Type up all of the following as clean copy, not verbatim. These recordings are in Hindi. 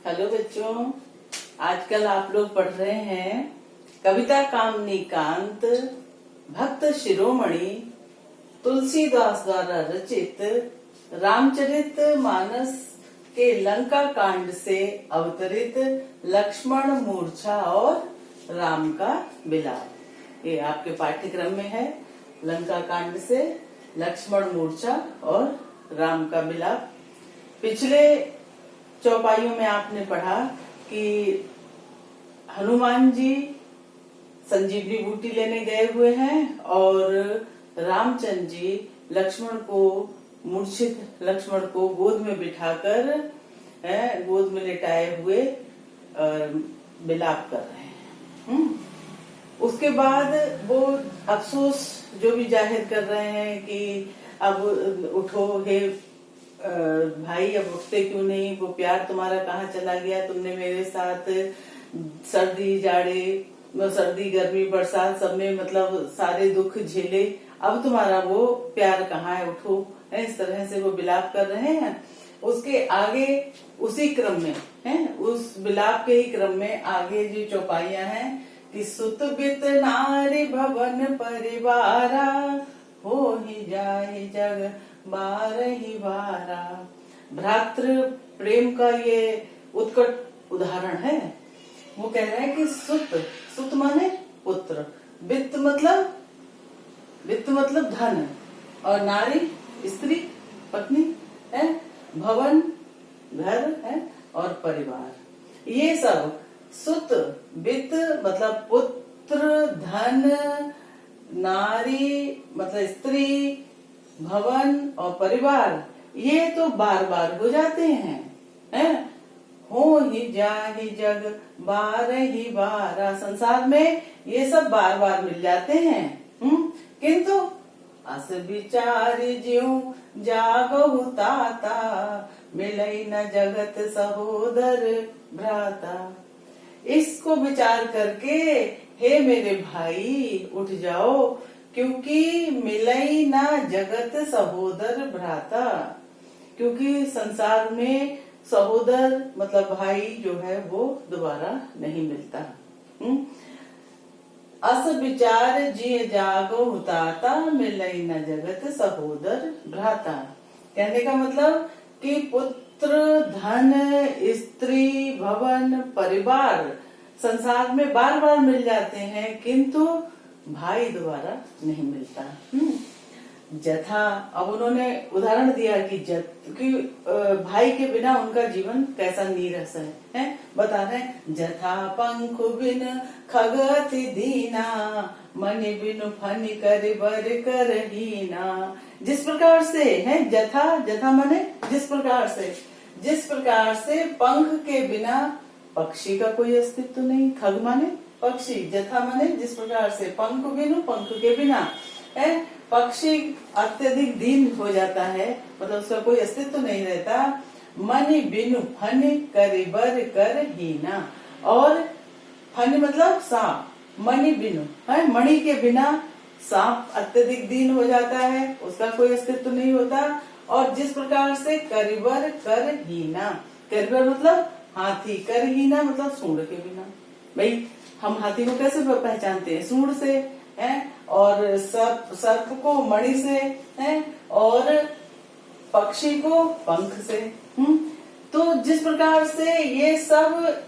हेलो बच्चों, आजकल आप लोग पढ़ रहे हैं कविता कामनी कांत भक्त शिरोमणि तुलसीदास द्वारा रचित रामचरित मानस के लंका कांड से अवतरित लक्ष्मण मूर्छा और राम का विलाप। ये आपके पाठ्यक्रम में है। लंका कांड से लक्ष्मण मूर्छा और राम का विलाप। पिछले चौपाइयों में आपने पढ़ा कि हनुमान जी संजीवनी बूटी लेने गए हुए हैं और रामचंद्र जी लक्ष्मण को मूर्छित लक्ष्मण को गोद में बिठाकर गोद में लेटाए हुए विलाप कर रहे हैं। उसके बाद वो अफसोस जो भी जाहिर कर रहे हैं कि अब उठो हे भाई, अब उठते क्यों नहीं, वो प्यार तुम्हारा कहाँ चला गया, तुमने मेरे साथ सर्दी जाड़े सर्दी गर्मी बरसात सब में मतलब सारे दुख झेले, अब तुम्हारा वो प्यार कहाँ है, उठो। इस तरह से वो विलाप कर रहे हैं। उसके आगे उसी क्रम में उस विलाप के ही क्रम में आगे जो चौपाइयां हैं कि सुत बित नारी भवन परिवारा हो ही जाए जग बारही बारा। भ्रातृ प्रेम का ये उत्कट उदाहरण है। वो कह रहा है कि सुत माने पुत्र, वित्त मतलब धन, और नारी स्त्री पत्नी है, भवन घर है, और परिवार। ये सब सुत वित्त मतलब पुत्र, धन, नारी मतलब स्त्री, भवन और परिवार, ये तो बार बार हो जाते हैं। हो ही जाहि जग बारही बारा। संसार में ये सब बार बार मिल जाते हैं। किंतु अस विचारी ज्यों जागहु ताता, मिलई न जगत सहोदर भ्राता। इसको विचार करके हे मेरे भाई उठ जाओ, क्योंकि मिलई ना जगत सहोदर भ्राता। क्योंकि संसार में सहोदर मतलब भाई जो है वो दोबारा नहीं मिलता। अस विचार जिय जागो हुताता, मिलई न जगत सहोदर भ्राता। कहने का मतलब कि पुत्र, धन, स्त्री, भवन, परिवार संसार में बार बार मिल जाते हैं, किंतु भाई दोबारा नहीं मिलता। जथा, अब उन्होंने उदाहरण दिया कि भाई के बिना उनका जीवन कैसा नीरस है। बता रहे जथा पंख बिन खगति दीना, मनि बिन फनि कर बर कर हीना। जिस प्रकार से है जथा माने जिस प्रकार से पंख के बिना पक्षी का कोई अस्तित्व नहीं। खग माने पक्षी, जथा माने जिस प्रकार से, पंख के बिना पक्षी अत्यधिक दीन हो जाता है, मतलब उसका कोई अस्तित्व नहीं रहता। मनि बिनु फनि करिबर कर हीना, और फनि मतलब सांप, मणि बिनु मणि के बिना सांप अत्यधिक दीन हो जाता है, उसका कोई अस्तित्व नहीं होता। और जिस प्रकार से करिबर कर हीना, करिबर मतलब हाथी, कर हीना मतलब सूंड के बिना। भाई हम हाथी को कैसे पहचानते हैं? सूंड से है, और सर्प को मणि से है, और पक्षी को पंख से। तो जिस प्रकार से ये सब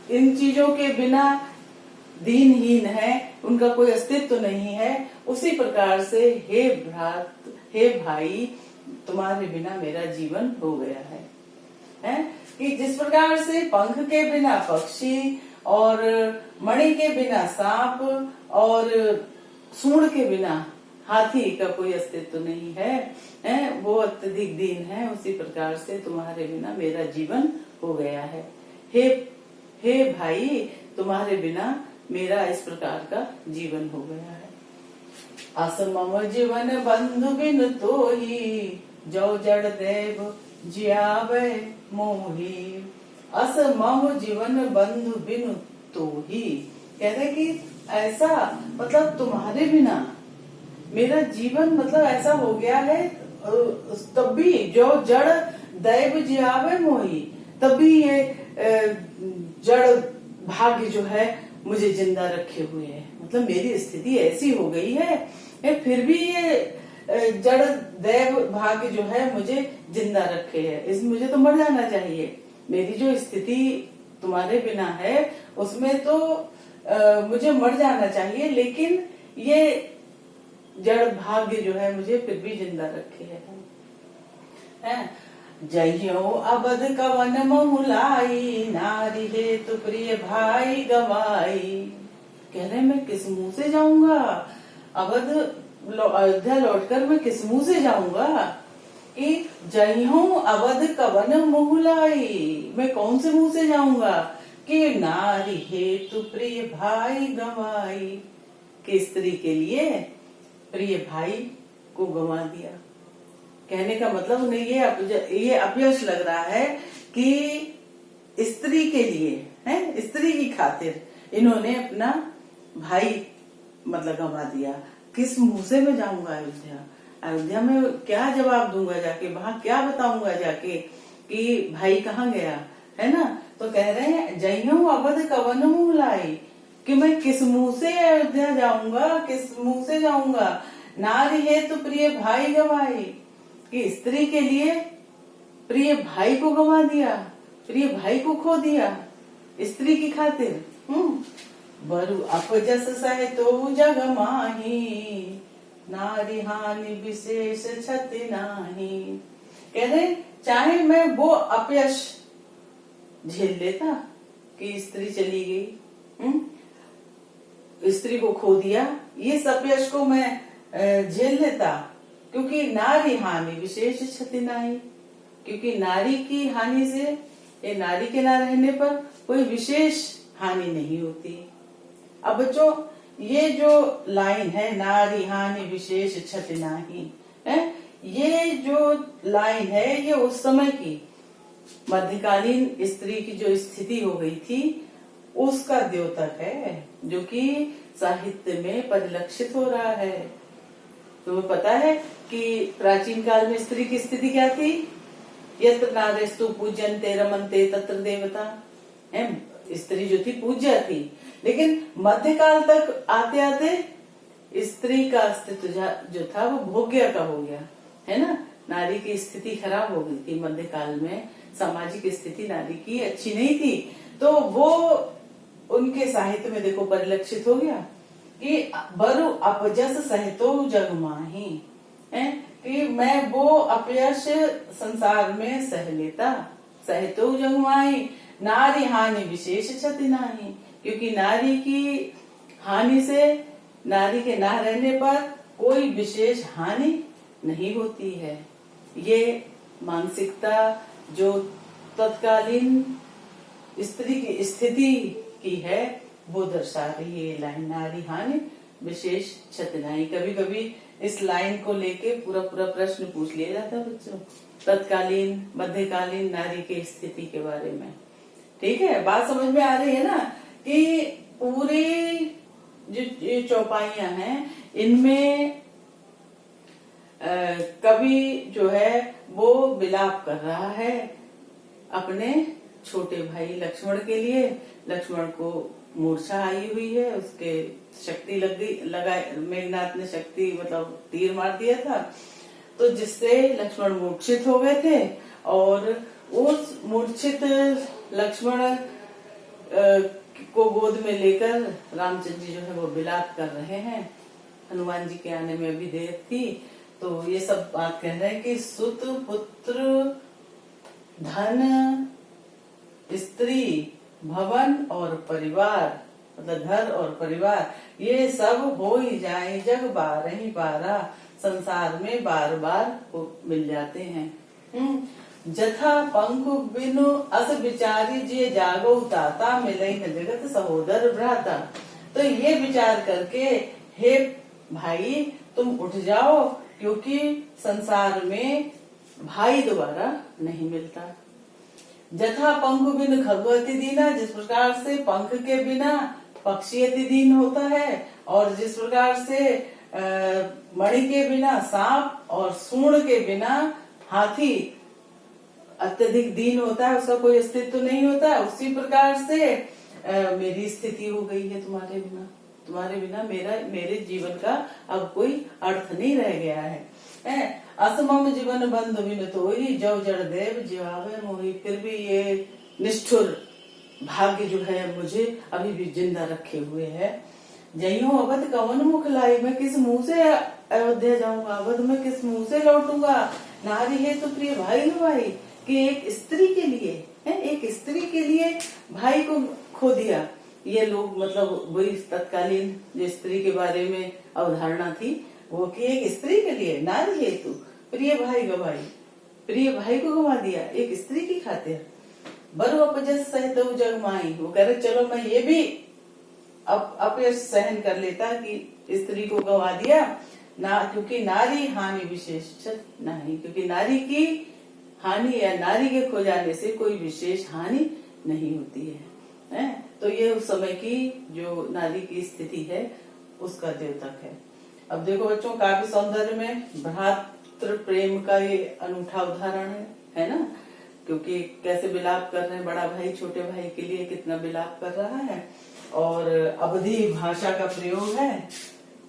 इन चीजों के बिना दीनहीन है, उनका कोई अस्तित्व नहीं है, उसी प्रकार से हे भाई तुम्हारे बिना मेरा जीवन हो गया है। कि जिस प्रकार से पंख के बिना पक्षी, और मणि के बिना सांप, और सूंड के बिना हाथी का कोई अस्तित्व नहीं है, वो अत्यधिक दीन है, उसी प्रकार से तुम्हारे बिना मेरा जीवन हो गया है। हे भाई तुम्हारे बिना मेरा इस प्रकार का जीवन हो गया है। असमम जीवन बंधु बिन तोही, जो जड़ देव जियावे मोही। अस मम जीवन बंधु बिनु तो ही, कहते कि ऐसा मतलब तुम्हारे बिना मेरा जीवन मतलब ऐसा हो गया है, तब भी जो जड़ दैव जियावे मोही, तभी ये जड़ भाग्य जो है मुझे जिंदा रखे हुए है। मतलब मेरी स्थिति ऐसी हो गई है फिर भी ये जड़ दैव भाग्य जो है मुझे जिंदा रखे है। इस मुझे तो मर जाना चाहिए। मेरी जो स्थिति तुम्हारे बिना है उसमें तो मुझे मर जाना चाहिए, लेकिन ये जड़ भाग्य जो है मुझे फिर भी जिंदा रखे है। जयो अबध कवन बहुलाई, नारी हे तु प्रिय भाई गवाई। कह रहे मैं किस मुंह से जाऊंगा अवध, अयोध्या लौटकर मैं किस मुंह से जाऊंगा कि जयो अवध कवन बहुलाई, मैं कौन से मुंह से जाऊंगा कि नारी हे तु प्रिय भाई गवाई, कि स्त्री के लिए प्रिय भाई को गंवा दिया। कहने का मतलब उन्हें ये अपयश लग रहा है कि स्त्री के लिए है, स्त्री की खातिर इन्होंने अपना भाई मतलब गंवा दिया। किस मुंह से मैं जाऊंगा अयोध्या? अयोध्या में क्या जवाब दूंगा जाके, वहां क्या बताऊंगा जाके कि भाई कहाँ गया, है ना। तो कह रहे हैं जइयो अवध कवन मुंह लाई, कि मैं किस मुंह से अयोध्या जाऊंगा, किस मुंह से जाऊंगा। नारी है तो प्रिय भाई गवाई, कि स्त्री के लिए प्रिय भाई को गंवा दिया, प्रिय भाई को खो दिया स्त्री की खातिर। बरु अपजस सह तो जग माही, नारी हानि विशेष क्षति नाही। कह रहे चाहे मैं वो अपयश झेल लेता कि स्त्री चली गई, स्त्री को खो दिया, ये अपयश को मैं झेल लेता, क्योंकि नारी हानि विशेष क्षति नाही, क्योंकि नारी की हानि से, ये नारी के ना रहने पर कोई विशेष हानि नहीं होती। अब बच्चों ये जो लाइन है नारी हानि विशेष क्षति नाही है, ये जो लाइन है ये उस समय की मध्यकालीन स्त्री की जो स्थिति हो गई थी उसका द्योतक है, जो कि साहित्य में परिलक्षित हो रहा है। तुम्हें पता है कि प्राचीन काल में स्त्री की स्थिति क्या थी? यत्र नारेस्तु पूज्यन्ते रमन्ते तत्र देवता। स्त्री जो थी पूज्य थी, लेकिन मध्यकाल तक आते आते स्त्री का अस्तित्व जो था वो भोग्य का हो गया, है ना। नारी की स्थिति खराब हो गई थी मध्यकाल में, सामाजिक स्थिति नारी की अच्छी नहीं थी, तो वो उनके साहित्य में देखो परिलक्षित हो गया कि बरु अपजस सहितो जग माही, कि मैं वो अपयश संसार में सह लेता। सहितो जग माही, नारी हानि विशेष क्षति नाही, क्योंकि नारी की हानि से, नारी के ना रहने पर कोई विशेष हानि नहीं होती है। ये मानसिकता जो तत्कालीन स्त्री की स्थिति की है वो दर्शा रही है लाइन, नारी हानि विशेष क्षति नाही। कभी कभी इस लाइन को लेके पूरा प्रश्न पूछ लिया जाता है बच्चों, तत्कालीन मध्यकालीन नारी की स्थिति के बारे में। ठीक है, बात समझ में आ रही है ना कि पूरी जो चौपाइयां हैं इनमें कवि जो है वो विलाप कर रहा है अपने छोटे भाई लक्ष्मण के लिए। लक्ष्मण को मूर्छा आई हुई है, उसके शक्ति लग गई, मेघनाथ ने शक्ति मतलब तीर मार दिया था, तो जिससे लक्ष्मण मूर्छित हो गए थे। और उस मूर्छित लक्ष्मण को गोद में लेकर रामचंद्र जी जो है वो विलाप कर रहे हैं। हनुमान जी के आने में अभी देर थी, तो ये सब बात कह रहे हैं कि सुत पुत्र धन स्त्री भवन और परिवार, मतलब घर और परिवार, ये सब हो ही जाए जग 12 संसार में बार बार मिल जाते हैं। जथा पंखु बिनु अस विचारी जिये जागो ताता, मिलई न जगत सहोदर भ्राता। तो ये विचार करके हे भाई तुम उठ जाओ, क्योंकि संसार में भाई दोबारा नहीं मिलता। जथा पंख बिन खगवती दीना, जिस प्रकार से पंख के बिना पक्षी अति दीन होता है, और जिस प्रकार से मणि के बिना सांप और सूंड के बिना हाथी अत्यधिक दीन होता है उसका कोई अस्तित्व नहीं होता, उसी प्रकार से मेरी स्थिति हो गई है तुम्हारे बिना मेरे जीवन का अब कोई अर्थ नहीं रह गया है। असमम जीवन बंध बिन तोई, जव जड़ देव जीवावे मोही। फिर भी ये निष्ठुर भाग्य जो है मुझे अभी भी जिंदा रखे हुए है। जइयो अवध कवन मुख लाई, मैं किस मुंह से अयोध्या जाऊंगा, अवध में किस मुंह से लौटूंगा। नारी है तो प्रिय भाई हो भाई, कि एक स्त्री के लिए एक स्त्री के लिए भाई को खो दिया। ये लोग मतलब वही तत्कालीन जो स्त्री के बारे में अवधारणा थी वो कि एक स्त्री के लिए नारी है तू प्रिय भाई गवाई, प्रिय भाई को गवा दिया एक स्त्री की खातिर। बरु अपजस सहित जग माई, वो कह रहे चलो मैं ये भी अपयश सहन कर लेता कि स्त्री को गवा दिया ना, क्योंकि नारी हानि विशेष नहीं, क्योंकि नारी की हानि या नारी के खो जाने से कोई विशेष हानि नहीं होती है। तो ये उस समय की जो नारी की स्थिति है उसका द्योतक है। अब देखो बच्चों, काव्य सौंदर्य में भ्रातृ प्रेम का ये अनूठा उदाहरण है ना, क्योंकि कैसे विलाप कर रहे हैं, बड़ा भाई छोटे भाई के लिए कितना विलाप कर रहा है। और अवधी भाषा का प्रयोग है,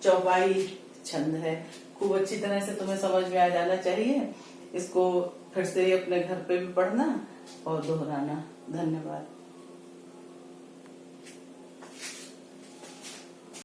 चौपाई छंद है, खूब अच्छी तरह से तुम्हें समझ में आ जाना चाहिए। इसको फिर से अपने घर पे भी पढ़ना और दोहराना। धन्यवाद।